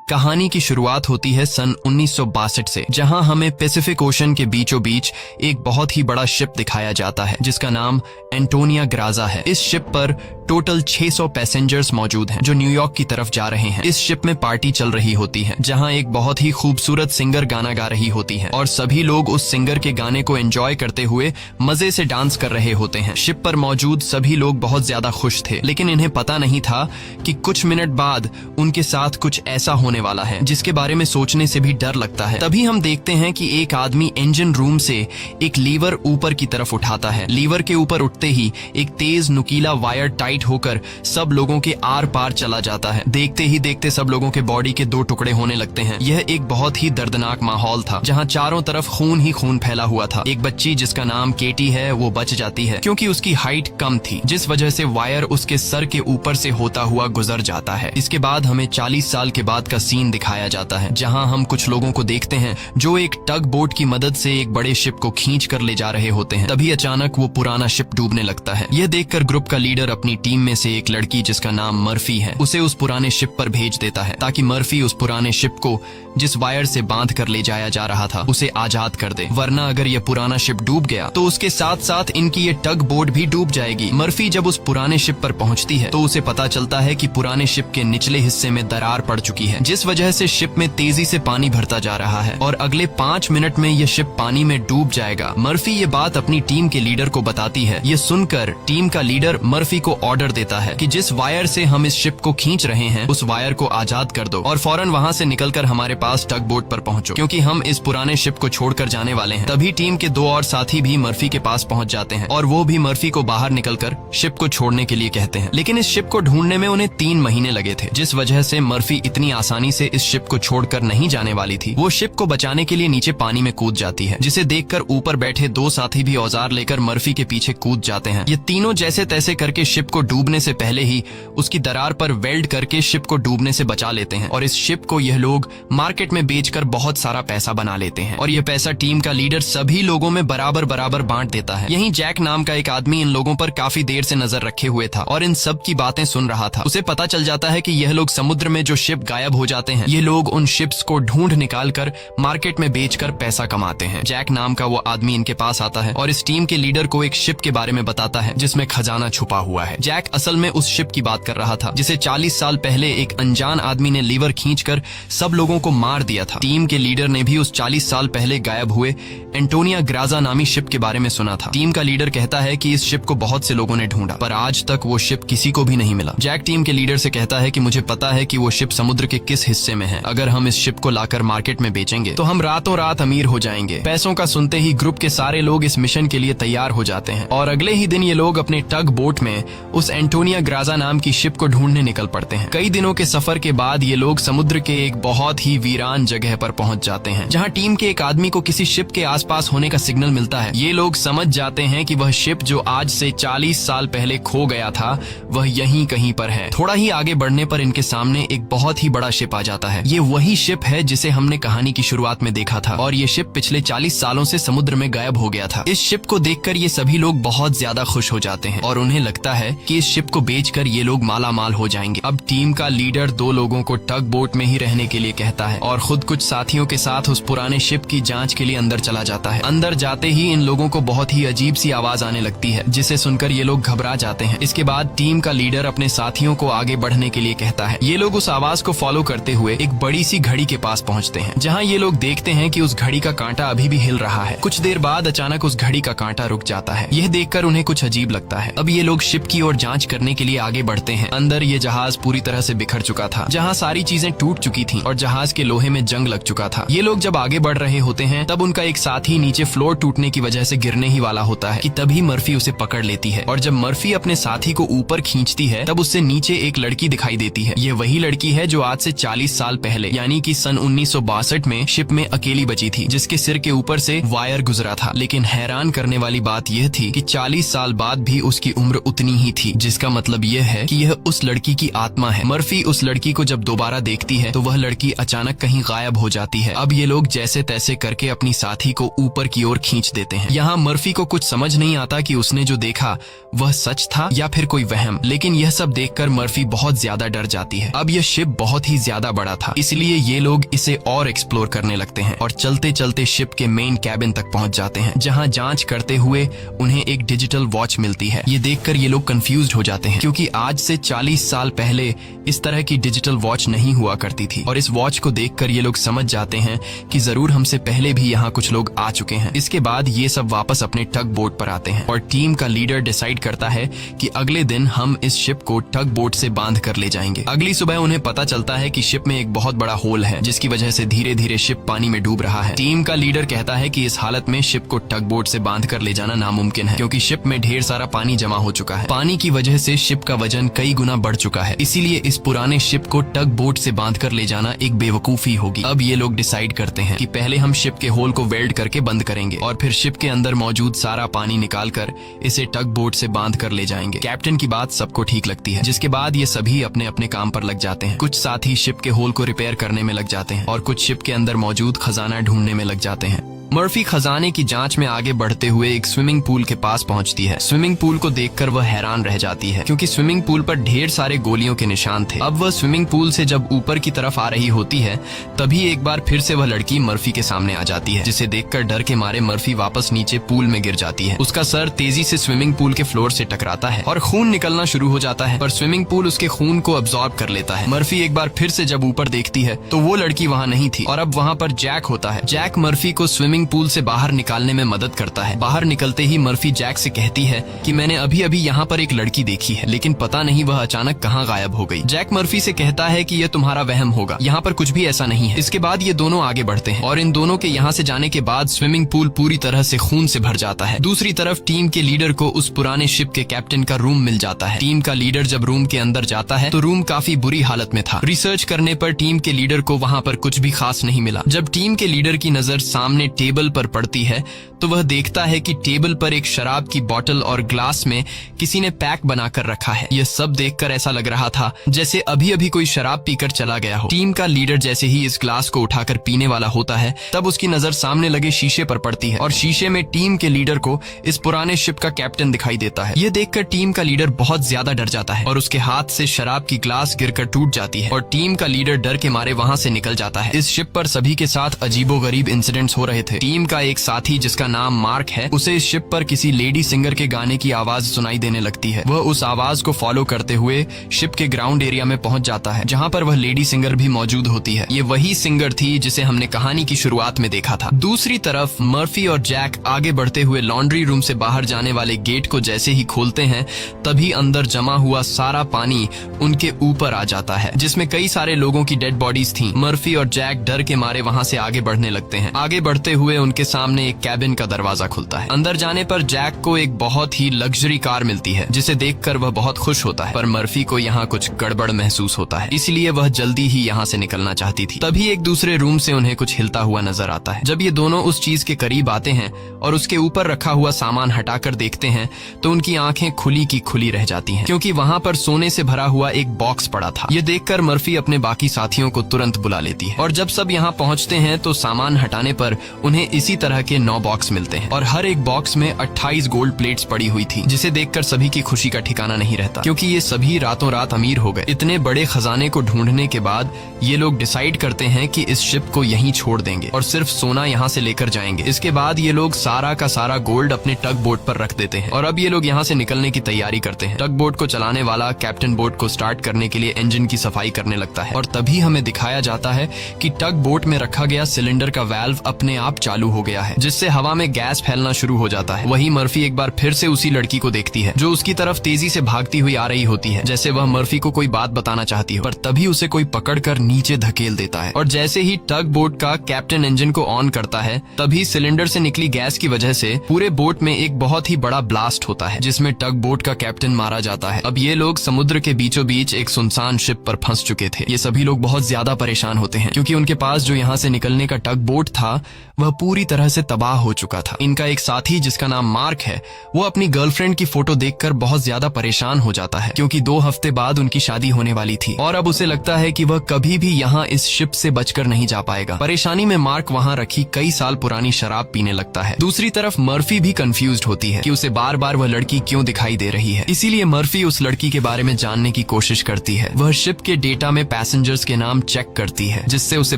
कहानी की शुरुआत होती है सन 1962 से, जहां हमें पैसिफिक ओशन के बीचों बीच एक बहुत ही बड़ा शिप दिखाया जाता है जिसका नाम एंटोनिया ग्राजा है। इस शिप पर टोटल 600 पैसेंजर्स मौजूद हैं जो न्यूयॉर्क की तरफ जा रहे हैं। इस शिप में पार्टी चल रही होती है जहां एक बहुत ही खूबसूरत सिंगर गाना गा रही होती है और सभी लोग उस सिंगर के गाने को एंजॉय करते हुए मजे से डांस कर रहे होते हैं। शिप पर मौजूद सभी लोग बहुत ज्यादा खुश थे, लेकिन इन्हें पता नहीं था कि कुछ मिनट बाद उनके साथ कुछ ऐसा होने वाला है जिसके बारे में सोचने से भी डर लगता है। तभी हम देखते हैं कि एक आदमी इंजन रूम से एक लीवर ऊपर की तरफ उठाता है। लीवर के ऊपर उठते ही एक तेज नुकीला वायर टाइट होकर सब लोगों के आर पार चला जाता है। देखते ही देखते सब लोगों के बॉडी के 2 टुकड़े होने लगते हैं। यह एक बहुत ही दर्दनाक माहौल था जहां चारों तरफ खून ही खून फैला हुआ था। एक बच्ची जिसका नाम केटी है वो बच जाती है क्योंकि उसकी हाइट कम थी, जिस वजह से वायर उसके सर के ऊपर से होता हुआ गुजर जाता है। इसके बाद हमें 40 साल के बाद का सीन दिखाया जाता है जहां हम कुछ लोगों को देखते हैं जो एक टग बोट की मदद से एक बड़े शिप को खींच कर ले जा रहे होते हैं। तभी अचानक वो पुराना शिप डूबने लगता है। यह देखकर ग्रुप का लीडर अपनी टीम में से एक लड़की जिसका नाम मर्फी है उसे उस पुराने शिप पर भेज देता है ताकि मर्फी उस पुराने शिप को जिस वायर से बांध कर ले जाया जा रहा था उसे आजाद कर दे, वरना अगर यह पुराना शिप डूब गया तो उसके साथ साथ इनकी ये टग बोट भी डूब जाएगी। मर्फी जब उस पुराने शिप पर पहुंचती है तो उसे पता चलता है कि पुराने शिप के निचले हिस्से में दरार पड़ चुकी है, जिस वजह से शिप में तेजी से पानी भरता जा रहा है और अगले 5 मिनट में यह शिप पानी में डूब जाएगा। मर्फी ये बात अपनी टीम के लीडर को बताती है। ये सुनकर टीम का लीडर मर्फी को ऑर्डर देता है कि जिस वायर से हम इस शिप को खींच रहे हैं उस वायर को आजाद कर दो और फौरन वहाँ से निकलकर हमारे पास टग बोट पर पहुंचो, क्योंकि हम इस पुराने शिप को छोड़कर जाने वाले हैं। तभी टीम के 2 और साथी भी मर्फी के पास पहुंच जाते हैं और वो भी मर्फी को बाहर निकलकर शिप को छोड़ने के लिए कहते हैं, लेकिन इस शिप को ढूंढने में उन्हें 3 महीने लगे थे, जिस वजह से मर्फी इतनी आसानी से इस शिप को छोड़कर नहीं जाने वाली थी। वो शिप को बचाने के लिए नीचे पानी में कूद जाती है, जिसे देखकर ऊपर बैठे 2 साथी भी औजार लेकर मर्फी के पीछे कूद जाते हैं। ये तीनों जैसे तैसे करके शिप को डूबने से पहले ही उसकी दरार पर वेल्ड करके शिप को डूबने से बचा लेते हैं और इस शिप को यह लोग मार्केट में बेचकर बहुत सारा पैसा बना लेते हैं और यह पैसा टीम का लीडर सभी लोगों में बराबर बराबर बांट देता है। यहीं जैक नाम का एक आदमी इन लोगों पर काफी देर से नजर रखे हुए था और इन सब की बातें सुन रहा था। उसे पता चल जाता है कि यह लोग समुद्र में जो शिप गायब हो जाते हैं ये लोग उन शिप्स को ढूंढ निकाल कर मार्केट में बेचकर पैसा कमाते हैं। जैक नाम का वो आदमी इनके पास आता है और इस टीम के लीडर को एक शिप के बारे में बताता है जिसमें खजाना छुपा हुआ है। जैक असल में उस शिप की बात कर रहा था जिसे 40 साल पहले एक अनजान आदमी ने लीवर खींचकर सब लोगों को मार दिया था। टीम के लीडर ने भी उस 40 साल पहले गायब हुए एंटोनिया ग्राजा नामी शिप के बारे में सुना था। टीम का लीडर कहता है कि इस शिप को बहुत से लोगों ने ढूंढा पर आज तक वो शिप किसी को भी नहीं मिला। जैक टीम के लीडर से कहता है कि मुझे पता है कि वो शिप समुद्र के किस हिस्से में है। अगर हम इस शिप को लाकर मार्केट में बेचेंगे तो हम रातों रात अमीर हो जाएंगे। पैसों का सुनते ही ग्रुप के सारे लोग इस मिशन के लिए तैयार हो जाते हैं और अगले ही दिन ये लोग अपने टग बोट में उस एंटोनिया ग्राजा नाम की शिप को ढूंढने निकल पड़ते हैं। कई दिनों के सफर के बाद ये लोग समुद्र के एक बहुत ही वीरान जगह पर पहुंच जाते हैं जहां टीम के एक आदमी को किसी शिप के आसपास होने का सिग्नल मिलता है। ये लोग समझ जाते हैं कि वह शिप जो आज से 40 साल पहले खो गया था वह यहीं कहीं पर है। थोड़ा ही आगे बढ़ने पर इनके सामने एक बहुत ही बड़ा शिप आ जाता है। ये वही शिप है जिसे हमने कहानी की शुरुआत में देखा था और ये शिप पिछले 40 सालों से समुद्र में गायब हो गया था। इस शिप को देखकर ये सभी लोग बहुत ज्यादा खुश हो जाते हैं और उन्हें लगता है कि इस शिप को बेचकर ये लोग माला माल हो जाएंगे। अब टीम का लीडर 2 लोगों को टग बोट में ही रहने के लिए कहता है और खुद कुछ साथियों के साथ उस पुराने शिप की जांच के लिए अंदर चला जाता है। अंदर जाते ही इन लोगों को बहुत ही अजीब सी आवाज आने लगती है जिसे सुनकर ये लोग घबरा जाते हैं। इसके बाद टीम का लीडर अपने साथियों को आगे बढ़ने के लिए कहता है। ये लोग उस आवाज को फॉलो करते हुए एक बड़ी सी घड़ी के पास पहुंचते हैं जहां ये लोग देखते हैं कि उस घड़ी का कांटा अभी भी हिल रहा है। कुछ देर बाद अचानक उस घड़ी का कांटा रुक जाता है। यह देखकर उन्हें कुछ अजीब लगता है। अब ये लोग शिप की ओर जांच करने के लिए आगे बढ़ते हैं। अंदर ये जहाज पूरी तरह से बिखर चुका था, जहां सारी चीजें टूट चुकी थी और जहाज के लोहे में जंग लग चुका था। ये लोग जब आगे बढ़ रहे होते हैं तब उनका एक साथी नीचे फ्लोर टूटने की वजह से गिरने ही वाला होता है कि तभी मर्फी उसे पकड़ लेती है और जब मर्फी अपने साथी को ऊपर खींचती है तब उससे नीचे एक लड़की दिखाई देती है। ये वही लड़की है जो आज से 40 साल पहले यानी कि सन 1962 में शिप में अकेली बची थी, जिसके सिर के ऊपर से वायर गुजरा था। लेकिन हैरान करने वाली बात यह थी कि 40 साल बाद भी उसकी उम्र उतनी ही थी। थी, जिसका मतलब यह है कि यह उस लड़की की आत्मा है। मर्फी उस लड़की को जब दोबारा देखती है तो वह लड़की अचानक कहीं गायब हो जाती है। अब ये लोग जैसे तैसे करके अपनी साथी को ऊपर की ओर खींच देते हैं। यहाँ मर्फी को कुछ समझ नहीं आता कि उसने जो देखा वह सच था या फिर कोई वहम, लेकिन यह सब देखकर मर्फी बहुत ज्यादा डर जाती है। अब यह शिप बहुत ही ज्यादा बड़ा था, इसलिए ये लोग इसे और एक्सप्लोर करने लगते हैं और चलते चलते शिप के मेन कैबिन तक पहुंच जाते हैं, जहां जांच करते हुए उन्हें एक डिजिटल वॉच मिलती है। ये देखकर ये लोग कंफ्यूज्ड हो जाते हैं, क्योंकि आज से 40 साल पहले इस तरह की डिजिटल वॉच नहीं हुआ करती थी। और इस वॉच को देखकर ये लोग समझ जाते हैं कि जरूर हमसे पहले भी यहाँ कुछ लोग आ चुके हैं। इसके बाद ये सब वापस अपने टग बोट पर आते हैं और टीम का लीडर डिसाइड करता है कि अगले दिन हम इस शिप को टग बोट से बांध कर ले जाएंगे। अगली सुबह उन्हें पता चलता है कि शिप में एक बहुत बड़ा होल है, जिसकी वजह से धीरे धीरे शिप पानी में डूब रहा है। टीम का लीडर कहता है कि इस हालत में शिप को टग बोट से बांध कर ले जाना नामुमकिन है, क्योंकि शिप में ढेर सारा पानी जमा हो चुका है। पानी की वजह से शिप का वजन कई गुना बढ़ चुका है, इसीलिए इस पुराने शिप को टग बोट से बांध कर ले जाना एक बेवकूफी होगी। अब ये लोग डिसाइड करते हैं कि पहले हम शिप के होल को वेल्ड करके बंद करेंगे और फिर शिप के अंदर मौजूद सारा पानी निकाल कर इसे टग बोट से बांध कर ले जाएंगे। कैप्टन की बात सबको ठीक लगती है, जिसके बाद ये सभी अपने अपने काम पर लग जाते हैं। कुछ साथी शिप के होल को रिपेयर करने में लग जाते हैं और कुछ शिप के अंदर मौजूद खजाना ढूंढने में लग जाते हैं। मर्फी खजाने की जांच में आगे बढ़ते हुए एक स्विमिंग पूल के पास पहुंचती है। स्विमिंग पूल को देखकर वह हैरान रह जाती है, क्योंकि स्विमिंग पूल पर ढेर सारे गोलियों के निशान थे। अब वह स्विमिंग पूल से जब ऊपर की तरफ आ रही होती है, तभी एक बार फिर से वह लड़की मर्फी के सामने आ जाती है, जिसे देखकर डर के मारे मर्फी वापस नीचे पूल में गिर जाती है। उसका सर तेजी से स्विमिंग पूल के फ्लोर से टकराता है और खून निकलना शुरू हो जाता है, पर स्विमिंग पूल उसके खून को अब्सॉर्ब कर लेता है। मर्फी एक बार फिर से जब ऊपर देखती है तो वो लड़की वहाँ नहीं थी और अब वहाँ पर जैक होता है। जैक मर्फी को स्विमिंग पूल से बाहर निकालने में मदद करता है। बाहर निकलते ही मर्फी जैक से कहती है कि मैंने अभी अभी यहाँ पर एक लड़की देखी है, लेकिन पता नहीं वह अचानक कहाँ गायब हो गई। जैक मर्फी से कहता है कि यह तुम्हारा वहम होगा, यहाँ पर कुछ भी ऐसा नहीं है। इसके बाद ये दोनों आगे बढ़ते हैं और इन दोनों के यहाँ से जाने के बाद स्विमिंग पूल पूरी तरह से खून से भर जाता है। दूसरी तरफ टीम के लीडर को उस पुराने शिप के कैप्टन का रूम मिल जाता है। टीम का लीडर जब रूम के अंदर जाता है तो रूम काफी बुरी हालत में था। रिसर्च करने पर टीम के लीडर को वहाँ पर कुछ भी खास नहीं मिला। जब टीम के लीडर की नजर सामने टेबल पर पड़ती है तो वह देखता है कि टेबल पर एक शराब की बोतल और ग्लास में किसी ने पैक बनाकर रखा है। यह सब देखकर ऐसा लग रहा था जैसे अभी अभी कोई शराब पीकर चला गया हो। टीम का लीडर जैसे ही इस ग्लास को उठाकर पीने वाला होता है, तब उसकी नजर सामने लगे शीशे पर पड़ती है और शीशे में टीम के लीडर को इस पुराने शिप का कैप्टन दिखाई देता है। यह देखकर टीम का लीडर बहुत ज्यादा डर जाता है और उसके हाथ से शराब की ग्लास गिरकर टूट जाती है और टीम का लीडर डर के मारे वहाँ से निकल जाता है। इस शिप पर सभी के साथ अजीबोगरीब इंसिडेंट्स हो रहे थे। टीम का एक साथी जिसका नाम मार्क है, उसे इस शिप पर किसी लेडी सिंगर के गाने की आवाज सुनाई देने लगती है। वह उस आवाज को फॉलो करते हुए शिप के ग्राउंड एरिया में पहुंच जाता है, जहां पर वह लेडी सिंगर भी मौजूद होती है। ये वही सिंगर थी जिसे हमने कहानी की शुरुआत में देखा था। दूसरी तरफ मर्फी और जैक आगे बढ़ते हुए लॉन्ड्री रूम से बाहर जाने वाले गेट को जैसे ही खोलते हैं, तभी अंदर जमा हुआ सारा पानी उनके ऊपर आ जाता है, जिसमें कई सारे लोगों की डेड बॉडीज थी। मर्फी और जैक डर के मारे वहां से आगे बढ़ने लगते हैं। आगे बढ़ते हुए उनके सामने एक कैबिन का दरवाजा खुलता है। अंदर जाने पर जैक को एक बहुत ही लग्जरी कार मिलती है, जिसे देखकर वह बहुत खुश होता है, पर मर्फी को यहाँ कुछ गड़बड़ महसूस होता है, इसलिए वह जल्दी ही यहाँ से निकलना चाहती थी। तभी एक दूसरे रूम से उन्हें कुछ हिलता हुआ नजर आता है। जब ये दोनों उस चीज के करीब आते हैं और उसके ऊपर रखा हुआ सामान हटाकर देखते हैं तो उनकी आंखें खुली की खुली रह जाती हैं, क्योंकि वहाँ पर सोने से भरा हुआ एक बॉक्स पड़ा था। ये देखकर मर्फी अपने बाकी साथियों को तुरंत बुला लेती है और जब सब यहाँ पहुँचते हैं तो सामान हटाने पर उन्हें इसी तरह के 9 बॉक्स मिलते हैं और हर एक बॉक्स में 28 गोल्ड प्लेट्स पड़ी हुई थी, जिसे देखकर सभी की खुशी का ठिकाना नहीं रहता, क्योंकि ये सभी रातों रात अमीर हो गए। इतने बड़े खजाने को ढूंढने के बाद ये लोग डिसाइड करते हैं कि इस शिप को यहीं छोड़ देंगे और सिर्फ सोना यहाँ से लेकर जाएंगे। इसके बाद ये लोग सारा का सारा गोल्ड अपने टग बोट पर रख देते हैं और अब ये लोग यहाँ से निकलने की तैयारी करते हैं। टग बोट को चलाने वाला कैप्टन बोट को स्टार्ट करने के लिए इंजन की सफाई करने लगता है और तभी हमें दिखाया जाता है कि टग बोट में रखा गया सिलेंडर का वाल्व अपने आप चालू हो गया है, जिससे हवा में गैस फैलना शुरू हो जाता है। वही मर्फी एक बार फिर से उसी लड़की को देखती है जो उसकी तरफ तेजी से भागती हुई आ रही होती है, जैसे वह मर्फी को कोई बात बताना चाहती हो, पर तभी उसे कोई पकड़कर नीचे धकेल देता है और जैसे ही टग बोट का कैप्टन इंजन को ऑन करता है, तभी सिलेंडर से निकली गैस की वजह से पूरे बोट में एक बहुत ही बड़ा ब्लास्ट होता है, जिसमें टग बोट का कैप्टन मारा जाता है। अब ये लोग समुद्र के बीचों बीच एक सुनसान शिप पर फंस चुके थे। ये सभी लोग बहुत ज्यादा परेशान होते हैं, क्योंकि उनके पास जो यहाँ से निकलने का टग बोट था वह पूरी तरह से तबाह हो चुका था। इनका एक साथी जिसका नाम मार्क है, वो अपनी गर्लफ्रेंड की फोटो देखकर बहुत ज्यादा परेशान हो जाता है, क्योंकि 2 हफ्ते बाद उनकी शादी होने वाली थी और अब उसे लगता है कि वह कभी भी यहाँ इस शिप से बचकर नहीं जा पाएगा। परेशानी में मार्क वहाँ रखी कई साल पुरानी शराब पीने लगता है। दूसरी तरफ मर्फी भी कंफ्यूज्ड होती है कि उसे बार बार वह लड़की क्यों दिखाई दे रही है। इसीलिए मर्फी उस लड़की के बारे में जानने की कोशिश करती है। वह शिप के डेटा में पैसेंजर्स के नाम चेक करती है, जिससे उसे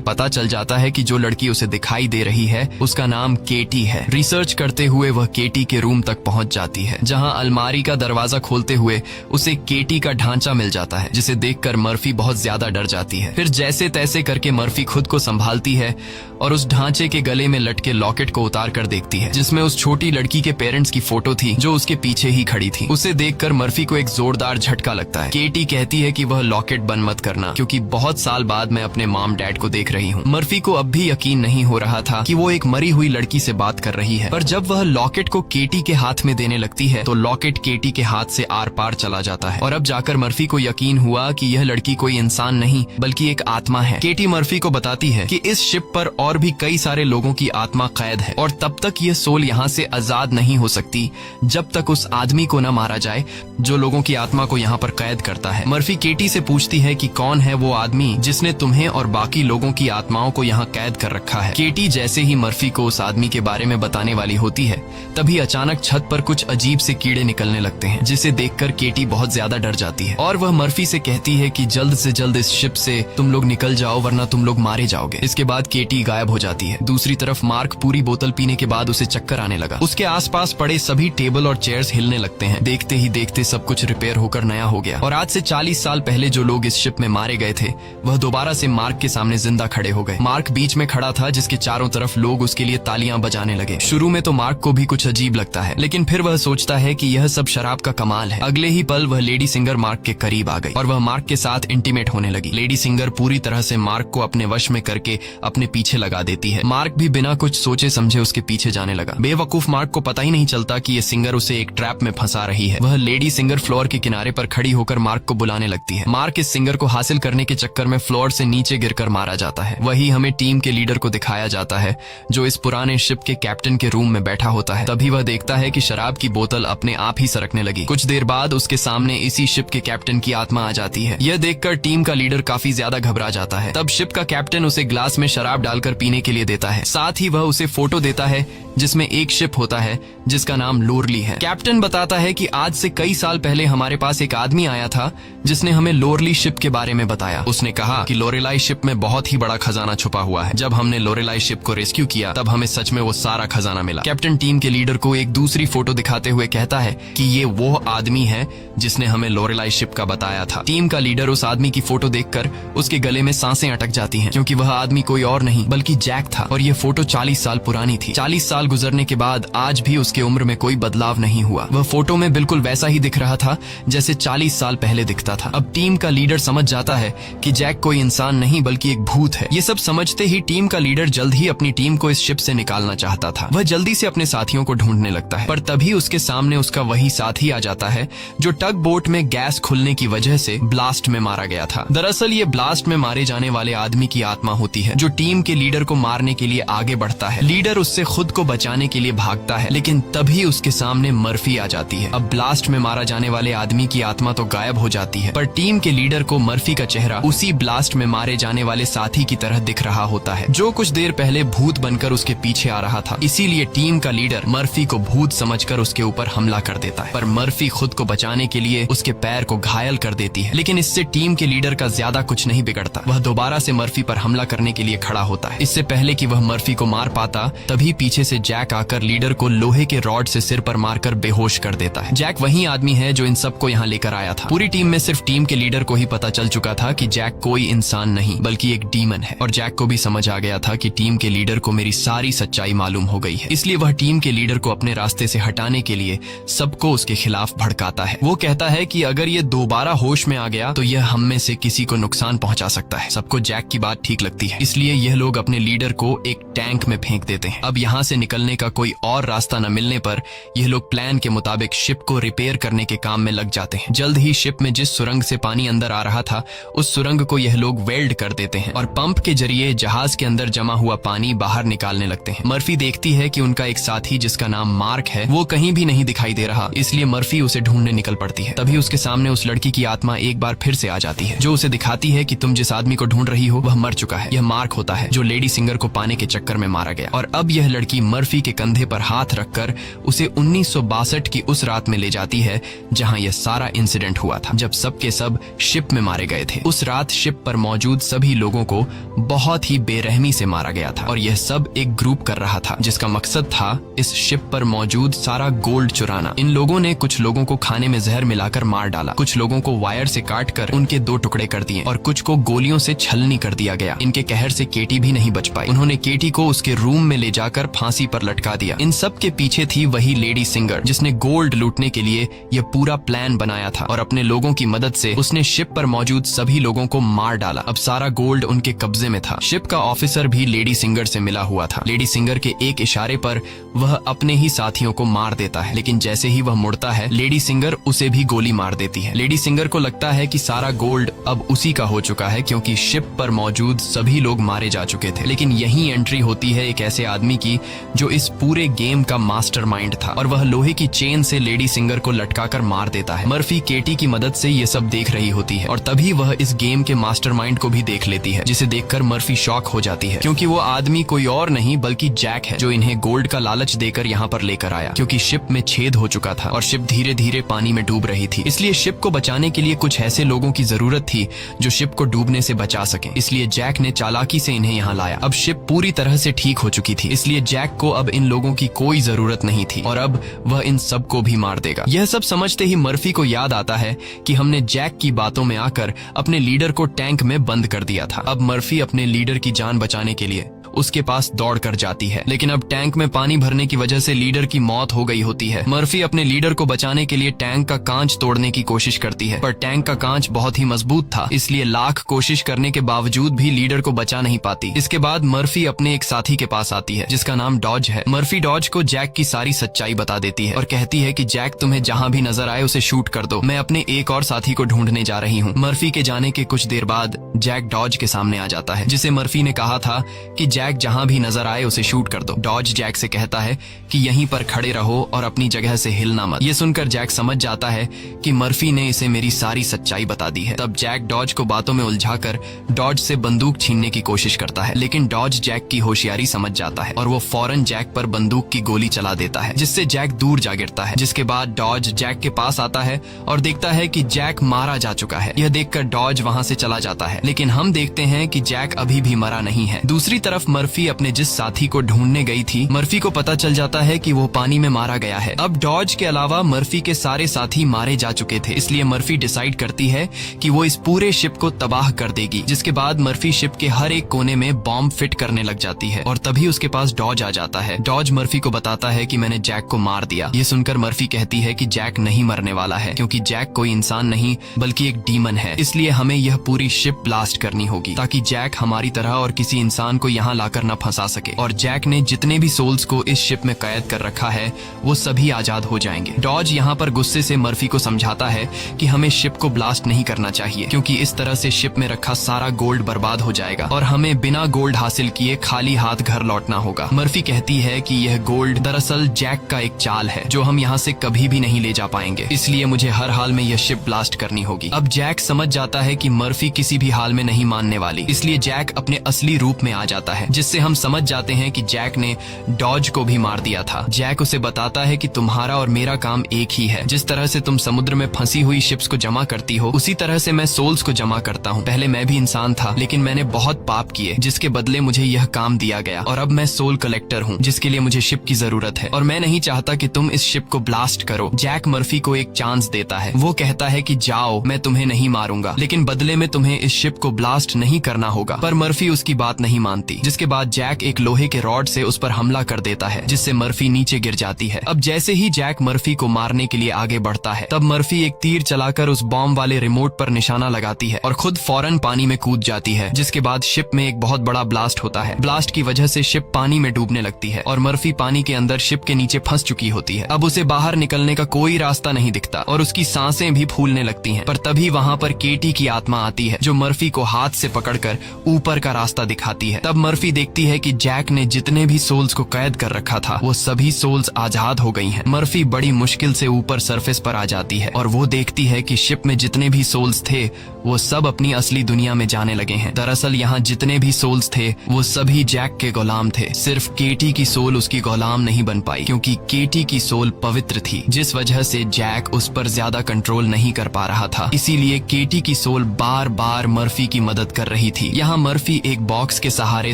पता चल जाता है कि जो लड़की उसे दिखाई दे रही है उसका नाम केटी है। रिसर्च करते हुए वह केटी के रूम तक पहुंच जाती है, जहां अलमारी का दरवाजा खोलते हुए उसे केटी का ढांचा मिल जाता है, जिसे देखकर मर्फी बहुत ज्यादा डर जाती है। फिर जैसे तैसे करके मर्फी खुद को संभालती है और उस ढांचे के गले में लटके लॉकेट को उतार कर देखती है, जिसमें उस छोटी लड़की के पेरेंट्स की फोटो थी जो उसके पीछे ही खड़ी थी। उसे देखकर मर्फी को एक जोरदार झटका लगता है। केटी कहती है कि वह लॉकेट बंद मत करना, क्योंकि बहुत साल बाद मैं अपने मॉम डैड को देख रही हूँ। मर्फी को अब भी यकीन नहीं हो रहा था कि वो एक मरी हुई लड़की से बात कर रही है, पर जब वह लॉकेट को केटी के हाथ में देने लगती है तो लॉकेट केटी के हाथ से आर पार चला जाता है और अब जाकर मर्फी को यकीन हुआ कि यह लड़की कोई इंसान नहीं बल्कि एक आत्मा है। केटी मर्फी को बताती है कि इस शिप पर और भी कई सारे लोगों की आत्मा कैद है और तब तक यह सोल यहाँ से आजाद नहीं हो सकती जब तक उस आदमी को न मारा जाए जो लोगों की आत्मा को यहाँ पर कैद करता है। मर्फी केटी से पूछती है कि कौन है वो आदमी जिसने तुम्हें और बाकी लोगों की आत्माओं को यहाँ कैद कर रखा है। केटी जैसे ही मर्फी को उस आदमी के बारे में बताने वाली होती है, तभी अचानक छत पर कुछ अजीब से कीड़े निकलने लगते हैं, जिसे देखकर केटी बहुत ज्यादा डर जाती है और वह मर्फी से कहती है कि जल्द से जल्द इस शिप से तुम लोग निकल जाओ वरना तुम लोग मारे जाओगे। इसके बाद केटी गायब हो जाती है। दूसरी तरफ मार्क पूरी बोतल पीने के बाद उसे चक्कर आने लगा। उसके आसपास पड़े सभी टेबल और चेयर्स हिलने लगते हैं। देखते ही देखते सब कुछ रिपेयर होकर नया हो गया और आज से 40 साल पहले जो लोग इस शिप में मारे गए थे वह दोबारा से मार्क के सामने जिंदा खड़े हो गए। मार्क बीच में खड़ा था, जिसके चारों तरफ लोग उसके लिए तालियां बजाने लगे। शुरू में तो मार्क को भी कुछ अजीब लगता है, लेकिन फिर वह सोचता है कि यह सब शराब का कमाल है। अगले ही पल वह लेडी सिंगर मार्क के करीब आ गई और वह मार्क के साथ इंटीमेट होने लगी। लेडी सिंगर पूरी तरह से मार्क को अपने वश में करके अपने पीछे लगा देती है। मार्क भी बिना कुछ सोचे समझे उसके पीछे जाने लगा। बेवकूफ मार्क को पता ही नहीं चलता कि ये सिंगर उसे एक ट्रैप में फंसा रही है। वह लेडी सिंगर फ्लोर के किनारे पर खड़ी होकर मार्क को बुलाने लगती है। मार्क इस सिंगर को हासिल करने के चक्कर में फ्लोर से नीचे गिरकर मारा जाता है। वही हमें टीम के लीडर को दिखाया जाता है, जो इस पुराने शिप के कैप्टन के रूम में बैठा होता है। तभी वह देखता है कि शराब की बोतल अपने आप ही सरकने लगी। कुछ देर बाद उसके सामने इसी शिप के कैप्टन की आत्मा आ जाती है। यह देखकर टीम का लीडर काफी ज्यादा घबरा जाता है। तब शिप का कैप्टन उसे ग्लास में शराब डालकर पीने के लिए देता है। साथ ही वह उसे फोटो देता है जिसमें एक शिप होता है जिसका नाम लोरली है। कैप्टन बताता है कि आज से कई साल पहले हमारे पास एक आदमी आया था जिसने हमें लोरली शिप के बारे में बताया। उसने कहा कि लोरेलाई शिप में बहुत ही बड़ा खजाना छुपा हुआ है। जब हमने लोरेलाई शिप को रेस्क्यू किया तब हमें सच में वो सारा खजाना मिला। कैप्टन टीम के लीडर को एक दूसरी फोटो दिखाते हुए कहता है कि ये वो आदमी है जिसने हमें लोरेलाई शिप का बताया था। टीम का लीडर उस आदमी की फोटो देखकर उसके गले में सांसें अटक जाती हैं, क्योंकि वह आदमी कोई और नहीं बल्कि जैक था और ये फोटो 40 साल पुरानी थी। 40 साल गुजरने के बाद आज भी उसके उम्र में कोई बदलाव नहीं हुआ। वह फोटो में बिल्कुल वैसा ही दिख रहा था जैसे 40 साल पहले दिखता था। अब टीम का लीडर समझ जाता है कि जैक कोई इंसान नहीं बल्कि एक भूत है। ये सब समझते ही टीम का लीडर जल्द ही अपनी टीम को इस शिप से निकालना चाहता था। वह जल्दी से अपने साथियों को ढूंढने लगता है, पर तभी उसके सामने उसका वही साथी आ जाता है जो टग बोट में गैस खुलने की वजह से ब्लास्ट में मारा गया था। दरअसल ये ब्लास्ट में मारे जाने वाले आदमी की आत्मा होती है, जो टीम के लीडर को मारने के लिए आगे बढ़ता है। लीडर उससे खुद को बचाने के लिए भागता है, लेकिन तभी उसके सामने मर्फी आ जाती है। अब ब्लास्ट में मारा जाने वाले आदमी की आत्मा तो गायब हो जाती है, पर टीम के लीडर को मर्फी का चेहरा उसी ब्लास्ट में मारे जाने वाले साथी की तरह दिख रहा होता है, जो कुछ देर पहले भूत बनकर उसके पीछे आ रहा था। इसीलिए टीम का लीडर मर्फी को भूत समझकर उसके ऊपर हमला कर देता है, पर मर्फी खुद को बचाने के लिए उसके पैर को घायल कर देती है। लेकिन इससे टीम के लीडर का ज्यादा कुछ नहीं बिगड़ता। वह दोबारा से मर्फी पर हमला करने के लिए खड़ा होता है। इससे पहले कि वह मर्फी को मार पाता, तभी पीछे से जैक आकर लीडर को लोहे के रॉड से सिर पर मारकर बेहोश कर देता है। जैक वही आदमी है जो इन सबको यहाँ लेकर आया था। पूरी टीम में सिर्फ टीम के लीडर को ही पता चल चुका था कि जैक कोई इंसान नहीं बल्कि एक डीमन है, और जैक को भी समझ आ गया था कि टीम के लीडर को मेरी सारी सच्चाई मालूम हो गई है। इसलिए वह टीम के लीडर को अपने रास्ते से हटाने के लिए सबको उसके खिलाफ भड़काता है। वो कहता है कि अगर ये दोबारा होश में आ गया तो यह हम में से किसी को नुकसान पहुंचा सकता है। सबको जैक की बात ठीक लगती है, इसलिए यह लोग अपने लीडर को एक टैंक में फेंक देते हैं। अब यहाँ से निकलने का कोई और रास्ता न मिलने पर यह लोग प्लान के मुताबिक शिप को रिपेयर करने के काम में लग जाते हैं। जल्द ही शिप में जिस सुरंग से पानी अंदर आ रहा था उस सुरंग को यह लोग वेल्ड कर देते हैं और पंप के जरिए जहाज के अंदर जमा हुआ पानी बाहर निकालने लगते हैं। मर्फी देखती है कि उनका एक साथी जिसका नाम मार्क है वो कहीं भी नहीं दिखाई दे रहा, इसलिए मर्फी उसे ढूंढने निकल पड़ती है। तभी उसके सामने उस लड़की की आत्मा एक बार फिर से आ जाती है जो उसे दिखाती है कि तुम जिस आदमी को ढूंढ रही हो वह मर चुका है। यह मार्क होता है जो लेडी सिंगर को पाने के चक्कर में मारा गया। और अब यह लड़की मर्फी के कंधे पर हाथ रखकर उसे 1962 की उस रात में ले जाती है जहां यह सारा इंसिडेंट हुआ था, जब सबके सब शिप में मारे गए थे। उस रात शिप पर मौजूद सभी लोगों को बहुत ही बेरहमी से मारा गया था और यह सब एक ग्रुप कर रहा था जिसका मकसद था इस शिप पर मौजूद सारा गोल्ड चुराना। इन लोगों ने कुछ लोगों को खाने में जहर मिलाकर मार डाला, कुछ लोगों को वायर से काटकर उनके 2 टुकड़े कर दिए और कुछ को गोलियों से छलनी कर दिया गया। इनके कहर से केटी भी नहीं बच पाई। उन्होंने केटी को उसके रूम में ले जाकर फांसी पर लटका दिया। इन सब के पीछे थी वही लेडी सिंगर जिसने गोल्ड लूटने के लिए यह पूरा प्लान बनाया था और अपने लोगों की मदद से उसने शिप पर मौजूद सभी लोगों को मार डाला। अब सारा गोल्ड उनके कब्जे में था। शिप का ऑफिसर भी लेडी सिंगर से मिला हुआ था। लेडी सिंगर के एक इशारे पर वह अपने ही साथियों को मार देता है, लेकिन जैसे ही वह मुड़ता है लेडी सिंगर उसे भी गोली मार देती है। लेडी सिंगर को लगता है कि सारा गोल्ड अब उसी का हो चुका है क्योंकि शिप पर मौजूद सभी लोग मारे जा चुके थे। लेकिन यही एंट्री होती है एक ऐसे आदमी की जो इस पूरे गेम का मास्टरमाइंड था और वह लोहे की चेन से लेडी सिंगर को लटकाकर मार देता है। मर्फी केटी की मदद से ये सब देख रही होती है और तभी वह इस गेम के मास्टरमाइंड को भी देख लेती है, जिसे देखकर मर्फी शॉक हो जाती है क्योंकि वो आदमी कोई और नहीं बल्कि जैक है जो इन्हें गोल्ड का लालच देकर यहाँ पर लेकर आया क्योंकि शिप में छेद हो चुका था और शिप धीरे धीरे पानी में डूब रही थी। इसलिए शिप को बचाने के लिए कुछ ऐसे लोगों की जरूरत थी जो शिप को डूबने से बचा सके, इसलिए जैक ने चालाकी से इन्हें यहाँ लाया। अब शिप पूरी तरह से ठीक हो चुकी थी, इसलिए जैक को अब इन लोगों की कोई जरूरत नहीं थी और अब वह इन सबको भी मार देगा। यह सब समझते ही मर्फी को याद आता है कि हमने जैक की बातों में आकर अपने लीडर को टैंक में बंद कर दिया था। अब मर्फी अपने लीडर की जान बचाने के लिए उसके पास दौड़ कर जाती है, लेकिन अब टैंक में पानी भरने की वजह से लीडर की मौत हो गई होती है। मर्फी अपने लीडर को बचाने के लिए टैंक का कांच तोड़ने की कोशिश करती है, पर टैंक का कांच बहुत ही मजबूत था, इसलिए लाख कोशिश करने के बावजूद भी लीडर को बचा नहीं पाती। इसके बाद मर्फी अपने एक साथी के पास आती है जिसका नाम डॉज है। मर्फी डॉज को जैक की सारी सच्चाई बता देती है और कहती है कि जैक तुम्हें जहाँ भी नजर आए उसे शूट कर दो, मैं अपने एक और साथी को ढूंढने जा रही हूँ। मर्फी के जाने के कुछ देर बाद जैक डॉज के सामने आ जाता है, जिसे मर्फी ने कहा था कि जैक जहाँ भी नजर आए उसे शूट कर दो। डॉज जैक से कहता है कि यहीं पर खड़े रहो और अपनी जगह से हिलना मत। ये सुनकर जैक समझ जाता है कि मर्फी ने इसे मेरी सारी सच्चाई बता दी है। तब जैक डॉज को बातों में उलझाकर डॉज से बंदूक छीनने की कोशिश करता है, लेकिन डॉज जैक की होशियारी समझ जाता है और वो फौरन जैक पर बंदूक की गोली चला देता है, जिससे जैक दूर जा गिरता है। जिसके बाद डॉज जैक के पास आता है और देखता है कि जैक मारा जा चुका है। यह देखकर डॉज वहाँ से चला जाता है, लेकिन हम देखते हैं कि जैक अभी भी मरा नहीं है। दूसरी तरफ मर्फी अपने जिस साथी को ढूंढने गई थी, मर्फी को पता चल जाता है कि वो पानी में मारा गया है। अब डॉज के अलावा मर्फी के सारे साथी मारे जा चुके थे, इसलिए मर्फी डिसाइड करती है कि वो इस पूरे शिप को तबाह कर देगी। जिसके बाद मर्फी शिप के हर एक कोने में बॉम्ब फिट करने लग जाती है और तभी उसके पास डॉज आ जाता है। डॉज मर्फी को बताता है कि मैंने जैक को मार दिया। ये सुनकर मर्फी कहती है कि जैक नहीं मरने वाला है क्योंकि जैक कोई इंसान नहीं बल्कि एक डीमन है, इसलिए हमें यह पूरी शिप ब्लास्ट करनी होगी ताकि जैक हमारी तरह और किसी इंसान को यहाँ लाकर न फंसा सके। और जैक ने जितने भी सोल्स को इस शिप में कैद कर रखा है वो सभी आजाद हो जाएंगे। डॉज यहाँ पर गुस्से से मर्फी को समझाता है कि हमें शिप को ब्लास्ट नहीं करना चाहिए क्योंकि इस तरह से शिप में रखा सारा गोल्ड बर्बाद हो जाएगा और हमें बिना गोल्ड हासिल किए खाली हाथ घर लौटना होगा। मर्फी कहती है कि यह गोल्ड दरअसल जैक का एक चाल है जो हम यहाँ से कभी भी नहीं ले जा पाएंगे, इसलिए मुझे हर हाल में यह शिप ब्लास्ट करनी होगी। अब जैक समझ जाता है कि मर्फी किसी भी हाल में नहीं मानने वाली, इसलिए जैक अपने असली रूप में आ जाता है, जिससे हम समझ जाते हैं कि जैक ने डॉज को भी मार दिया था। जैक उसे बताता है कि तुम्हारा और मेरा काम एक ही है, जिस तरह से तुम समुद्र में फंसी हुई शिप्स को जमा करती हो उसी तरह से मैं सोल्स को जमा करता हूँ। पहले मैं भी इंसान था लेकिन मैंने बहुत पाप किए जिसके बदले मुझे यह काम दिया गया और अब मैं सोल कलेक्टर हूँ जिसके लिए मुझे शिप की जरूरत है और मैं नहीं चाहता कि तुम इस शिप को ब्लास्ट करो। जैक मर्फी को एक चांस देता है, वो कहता है कि जाओ मैं तुम्हें नहीं मारूंगा लेकिन बदले में तुम्हें इस शिप को ब्लास्ट नहीं करना होगा, पर मर्फी उसकी बात नहीं मानती। जिसके जिसके बाद जैक एक लोहे के रॉड से उस पर हमला कर देता है, जिससे मर्फी नीचे गिर जाती है। अब जैसे ही जैक मर्फी को मारने के लिए आगे बढ़ता है, तब मर्फी एक तीर चलाकर उस बॉम्ब वाले रिमोट पर निशाना लगाती है और खुद फौरन पानी में कूद जाती है, जिसके बाद शिप में एक बहुत बड़ा ब्लास्ट होता है। ब्लास्ट की वजह से शिप पानी में डूबने लगती है और मर्फी पानी के अंदर शिप के नीचे फंस चुकी होती है। अब उसे बाहर निकलने का कोई रास्ता नहीं दिखता और उसकी सांसें भी फूलने लगती हैं। पर तभी वहाँ पर केटी की आत्मा आती है, जो मर्फी को हाथ से पकड़कर ऊपर का रास्ता दिखाती है। तब मर्फी देखती है कि जैक ने जितने भी सोल्स को कैद कर रखा था, वो सभी सोल्स आजाद हो गई हैं। मर्फी बड़ी मुश्किल से ऊपर सरफेस पर आ जाती है और वो देखती है कि शिप में जितने भी सोल्स थे वो सब अपनी असली दुनिया में जाने लगे हैं। दरअसल यहाँ जितने भी सोल्स थे वो सभी जैक के गुलाम थे। सिर्फ केटी की सोल उसकी गुलाम नहीं बन पाई, क्योंकि केटी की सोल पवित्र थी, जिस वजह से जैक उस पर ज्यादा कंट्रोल नहीं कर पा रहा था। इसीलिए केटी की सोल बार बार मर्फी की मदद कर रही थी। यहाँ मर्फी एक बॉक्स के सहारे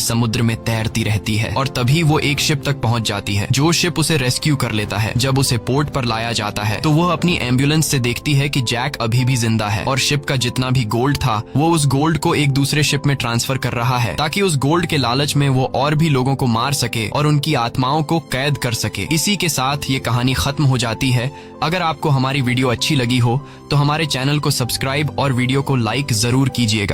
समुद्र में तैरती रहती है और तभी वो एक शिप तक पहुंच जाती है, जो शिप उसे रेस्क्यू कर लेता है। जब उसे पोर्ट पर लाया जाता है तो वह अपनी एम्बुलेंस से देखती है कि जैक अभी भी जिंदा है और शिप का जितना भी गोल्ड था वो उस गोल्ड को एक दूसरे शिप में ट्रांसफर कर रहा है, ताकि उस गोल्ड के लालच में वो और भी लोगों को मार सके और उनकी आत्माओं को कैद कर सके। इसी के साथ ये कहानी खत्म हो जाती है। अगर आपको हमारी वीडियो अच्छी लगी हो तो हमारे चैनल को सब्सक्राइब और वीडियो को लाइक जरूर कीजिएगा।